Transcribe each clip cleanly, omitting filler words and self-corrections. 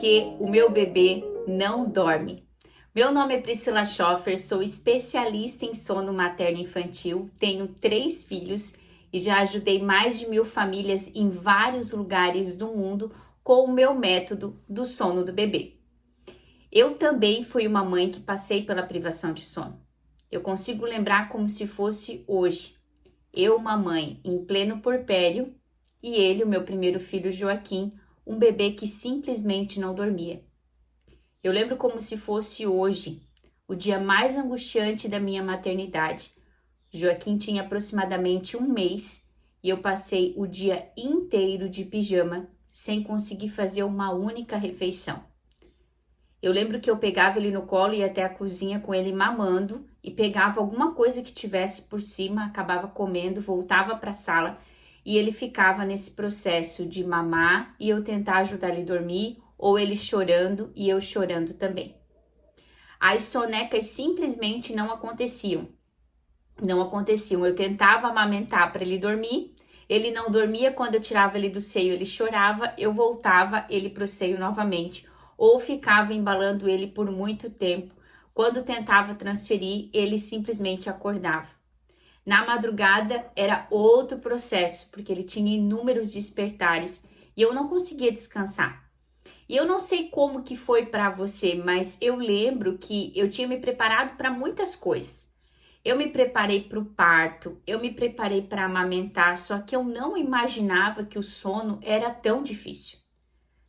porque o meu bebê não dorme. Meu nome é Priscila Schoffer, sou especialista em sono materno-infantil, tenho 3 filhos e já ajudei mais de 1000 famílias em vários lugares do mundo com o meu método do sono do bebê. Eu também fui uma mãe que passei pela privação de sono. Eu consigo lembrar como se fosse hoje. Eu, uma mãe em pleno puerpério, e ele, o meu primeiro filho Joaquim, um bebê que simplesmente não dormia. Eu lembro como se fosse hoje, o dia mais angustiante da minha maternidade. Joaquim tinha aproximadamente 1 mês e eu passei o dia inteiro de pijama, sem conseguir fazer uma única refeição. Eu lembro que eu pegava ele no colo e ia até a cozinha com ele mamando e pegava alguma coisa que tivesse por cima, acabava comendo, voltava para a sala e ele ficava nesse processo de mamar e eu tentar ajudar ele a dormir, ou ele chorando e eu chorando também. As sonecas simplesmente não aconteciam. Eu tentava amamentar para ele dormir, ele não dormia, quando eu tirava ele do seio ele chorava, eu voltava ele para o seio novamente, ou ficava embalando ele por muito tempo. Quando tentava transferir, ele simplesmente acordava. Na madrugada era outro processo, porque ele tinha inúmeros despertares e eu não conseguia descansar. E eu não sei como que foi para você, mas eu lembro que eu tinha me preparado para muitas coisas. Eu me preparei para o parto, eu me preparei para amamentar, só que eu não imaginava que o sono era tão difícil.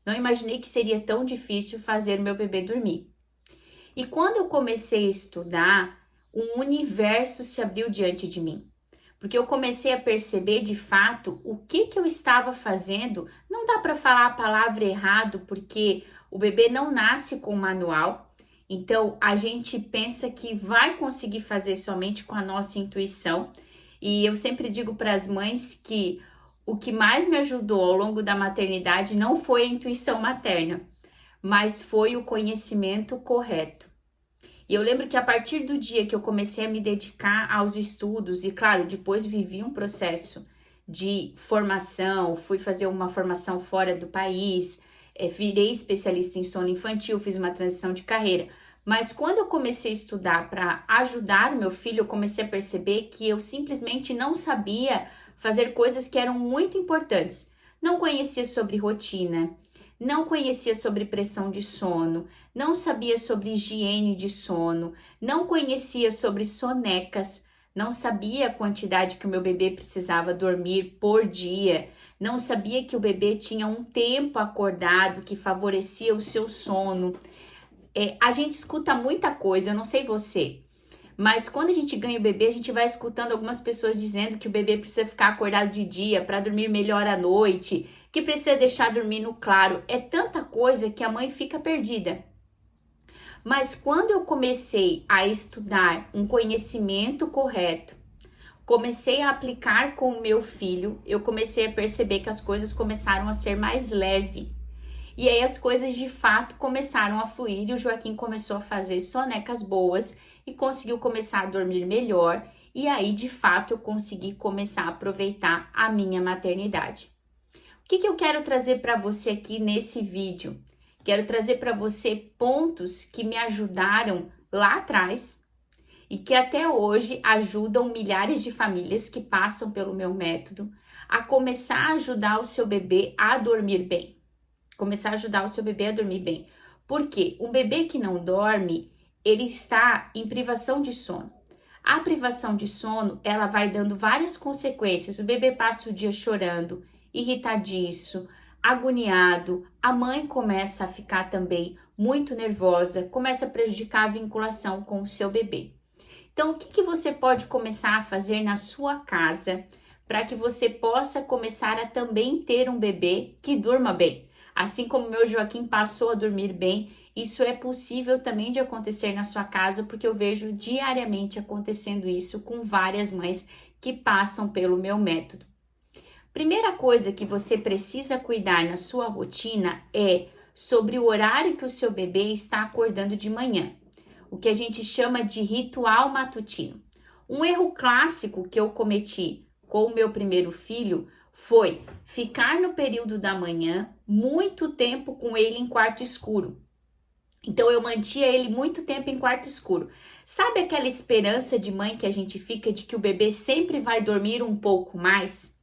Não imaginei que seria tão difícil fazer meu bebê dormir. E quando eu comecei a estudar, um universo se abriu diante de mim. Porque eu comecei a perceber de fato o que eu estava fazendo. Não dá para falar a palavra errado, porque o bebê não nasce com manual. Então a gente pensa que vai conseguir fazer somente com a nossa intuição. E eu sempre digo para as mães que o que mais me ajudou ao longo da maternidade não foi a intuição materna, mas foi o conhecimento correto. E eu lembro que a partir do dia que eu comecei a me dedicar aos estudos, e claro, depois vivi um processo de formação, fui fazer uma formação fora do país, virei especialista em sono infantil, fiz uma transição de carreira. Mas quando eu comecei a estudar para ajudar o meu filho, eu comecei a perceber que eu simplesmente não sabia fazer coisas que eram muito importantes. Não conhecia sobre rotina, não conhecia sobre pressão de sono, não sabia sobre higiene de sono, não conhecia sobre sonecas, não sabia a quantidade que o meu bebê precisava dormir por dia, não sabia que o bebê tinha um tempo acordado que favorecia o seu sono. A gente escuta muita coisa, eu não sei você, mas quando a gente ganha o bebê, a gente vai escutando algumas pessoas dizendo que o bebê precisa ficar acordado de dia para dormir melhor à noite, que precisa deixar dormir no claro. É tanta coisa que a mãe fica perdida. Mas quando eu comecei a estudar um conhecimento correto, comecei a aplicar com o meu filho, eu comecei a perceber que as coisas começaram a ser mais leves. E aí as coisas de fato começaram a fluir e o Joaquim começou a fazer sonecas boas e conseguiu começar a dormir melhor. E aí de fato eu consegui começar a aproveitar a minha maternidade. O que eu quero trazer para você aqui nesse vídeo? Quero trazer para você pontos que me ajudaram lá atrás e que até hoje ajudam milhares de famílias que passam pelo meu método a começar a ajudar o seu bebê a dormir bem. Começar a ajudar o seu bebê a dormir bem. Porque um bebê que não dorme, ele está em privação de sono. A privação de sono, ela vai dando várias consequências. O bebê passa o dia chorando, irritadiço, agoniado. A mãe começa a ficar também muito nervosa, começa a prejudicar a vinculação com o seu bebê. Então, o que você pode começar a fazer na sua casa para que você possa começar a também ter um bebê que durma bem? Assim como meu Joaquim passou a dormir bem, isso é possível também de acontecer na sua casa, porque eu vejo diariamente acontecendo isso com várias mães que passam pelo meu método. Primeira coisa que você precisa cuidar na sua rotina é sobre o horário que o seu bebê está acordando de manhã, o que a gente chama de ritual matutino. Um erro clássico que eu cometi com o meu primeiro filho foi ficar no período da manhã muito tempo com ele em quarto escuro. Então eu mantinha ele muito tempo em quarto escuro. Sabe aquela esperança de mãe que a gente fica de que o bebê sempre vai dormir um pouco mais?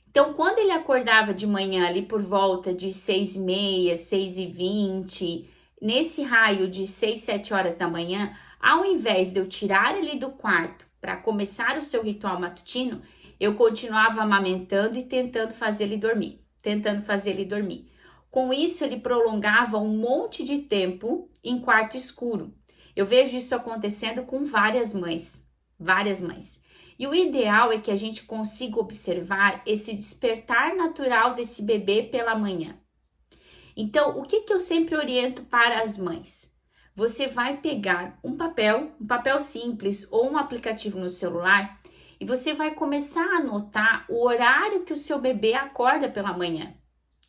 Então quando ele acordava de manhã ali por volta de 6h30, 6h20, nesse raio de 6, 7 horas da manhã, ao invés de eu tirar ele do quarto para começar o seu ritual matutino, eu continuava amamentando e tentando fazer ele dormir. Com isso, ele prolongava um monte de tempo em quarto escuro. Eu vejo isso acontecendo com várias mães. E o ideal é que a gente consiga observar esse despertar natural desse bebê pela manhã. Então, o que eu sempre oriento para as mães? Você vai pegar um papel simples ou um aplicativo no celular e você vai começar a anotar o horário que o seu bebê acorda pela manhã.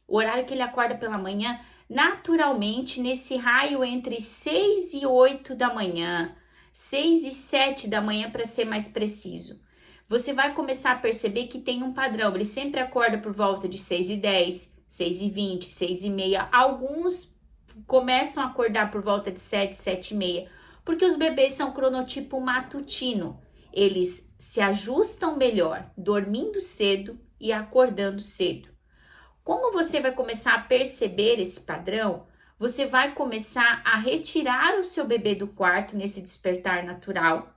O horário que ele acorda pela manhã, naturalmente, nesse raio entre 6 e 8 da manhã, 6 e 7 da manhã para ser mais preciso. Você vai começar a perceber que tem um padrão, ele sempre acorda por volta de 6h10, 6h20, 6h30. Alguns começam a acordar por volta de 7, 7h30, porque os bebês são cronotipo matutino. Eles se ajustam melhor dormindo cedo e acordando cedo. Como você vai começar a perceber esse padrão, você vai começar a retirar o seu bebê do quarto nesse despertar natural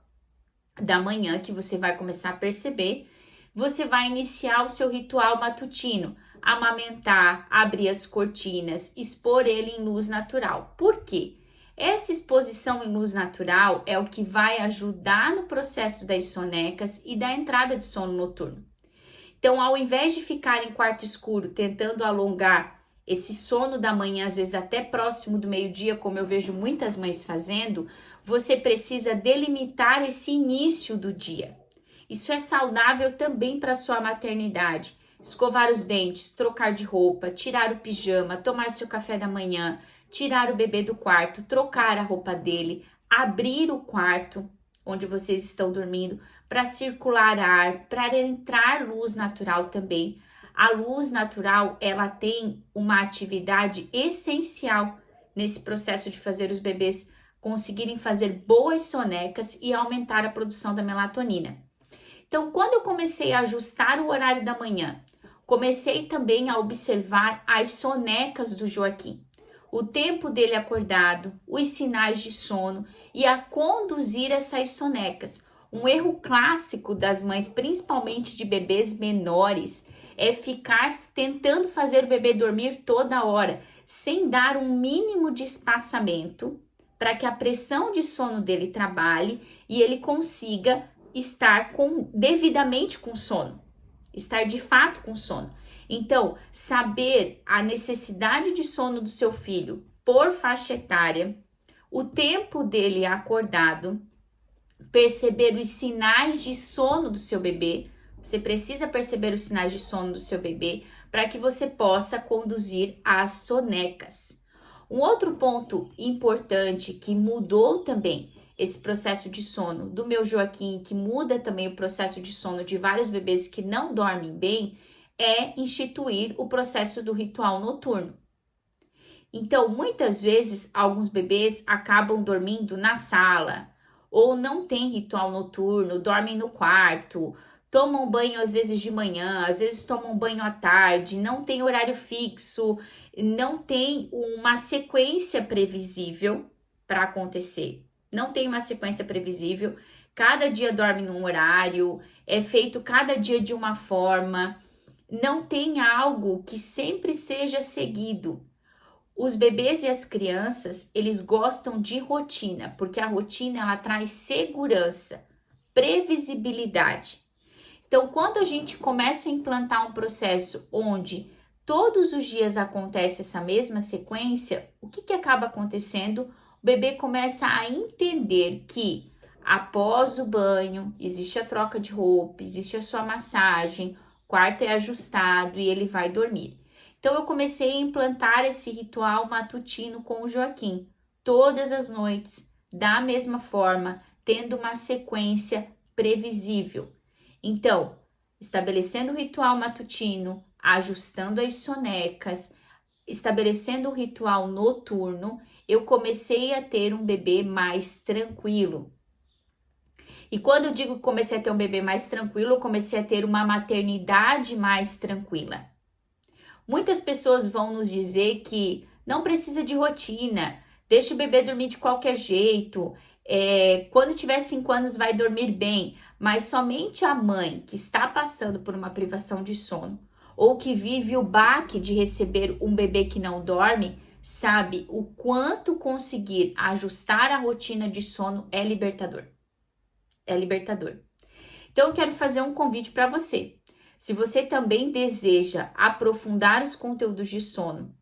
da manhã que você vai começar a perceber. Você vai iniciar o seu ritual matutino, amamentar, abrir as cortinas, expor ele em luz natural. Por quê? Essa exposição em luz natural é o que vai ajudar no processo das sonecas e da entrada de sono noturno. Então, ao invés de ficar em quarto escuro tentando alongar esse sono da manhã, às vezes até próximo do meio-dia, como eu vejo muitas mães fazendo, você precisa delimitar esse início do dia. Isso é saudável também para a sua maternidade. Escovar os dentes, trocar de roupa, tirar o pijama, tomar seu café da manhã, tirar o bebê do quarto, trocar a roupa dele, abrir o quarto onde vocês estão dormindo, para circular ar, para entrar luz natural também. A luz natural, ela tem uma atividade essencial nesse processo de fazer os bebês conseguirem fazer boas sonecas e aumentar a produção da melatonina. Então, quando eu comecei a ajustar o horário da manhã, comecei também a observar as sonecas do Joaquim. O tempo dele acordado, os sinais de sono e a conduzir essas sonecas. Um erro clássico das mães, principalmente de bebês menores, é ficar tentando fazer o bebê dormir toda hora, sem dar um mínimo de espaçamento para que a pressão de sono dele trabalhe e ele consiga estar devidamente com sono, estar de fato com sono. Então, saber a necessidade de sono do seu filho por faixa etária, o tempo dele acordado, perceber os sinais de sono do seu bebê. Você precisa perceber os sinais de sono do seu bebê para que você possa conduzir as sonecas. Um outro ponto importante que mudou também esse processo de sono do meu Joaquim, que muda também o processo de sono de vários bebês que não dormem bem, é instituir o processo do ritual noturno. Então, muitas vezes, alguns bebês acabam dormindo na sala, ou não tem ritual noturno, dormem no quarto, tomam banho às vezes de manhã, às vezes tomam banho à tarde, não tem horário fixo, não tem uma sequência previsível para acontecer. Não tem uma sequência previsível, cada dia dorme num horário, é feito cada dia de uma forma, não tem algo que sempre seja seguido. Os bebês e as crianças, eles gostam de rotina, porque a rotina ela traz segurança, previsibilidade. Então, quando a gente começa a implantar um processo onde todos os dias acontece essa mesma sequência, o que acaba acontecendo? O bebê começa a entender que após o banho, existe a troca de roupa, existe a sua massagem, o quarto é ajustado e ele vai dormir. Então, eu comecei a implantar esse ritual matutino com o Joaquim, todas as noites, da mesma forma, tendo uma sequência previsível. Então, estabelecendo o ritual matutino, ajustando as sonecas, estabelecendo o ritual noturno, eu comecei a ter um bebê mais tranquilo. E quando eu digo que comecei a ter um bebê mais tranquilo, eu comecei a ter uma maternidade mais tranquila. Muitas pessoas vão nos dizer que não precisa de rotina, deixa o bebê dormir de qualquer jeito, quando tiver 5 anos vai dormir bem, mas somente a mãe que está passando por uma privação de sono ou que vive o baque de receber um bebê que não dorme, sabe o quanto conseguir ajustar a rotina de sono é libertador. É libertador. Então eu quero fazer um convite para você. Se você também deseja aprofundar os conteúdos de sono,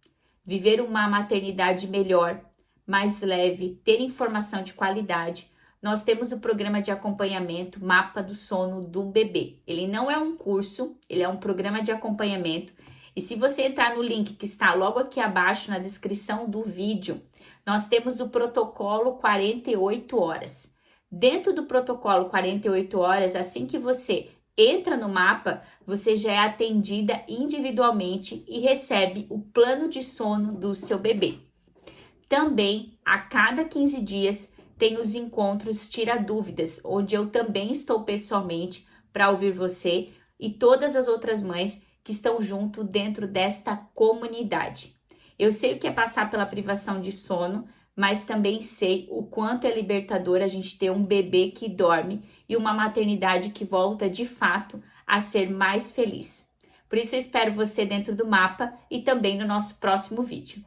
viver uma maternidade melhor, mais leve, ter informação de qualidade, nós temos o programa de acompanhamento Mapa do Sono do Bebê. Ele não é um curso, ele é um programa de acompanhamento. E se você entrar no link que está logo aqui abaixo na descrição do vídeo, nós temos o protocolo 48 horas. Dentro do protocolo 48 horas, assim que você entra no mapa, você já é atendida individualmente e recebe o plano de sono do seu bebê. Também, a cada 15 dias, tem os encontros Tira Dúvidas, onde eu também estou pessoalmente para ouvir você e todas as outras mães que estão junto dentro desta comunidade. Eu sei o que é passar pela privação de sono, mas também sei o quanto é libertador a gente ter um bebê que dorme e uma maternidade que volta de fato a ser mais feliz. Por isso eu espero você dentro do mapa e também no nosso próximo vídeo.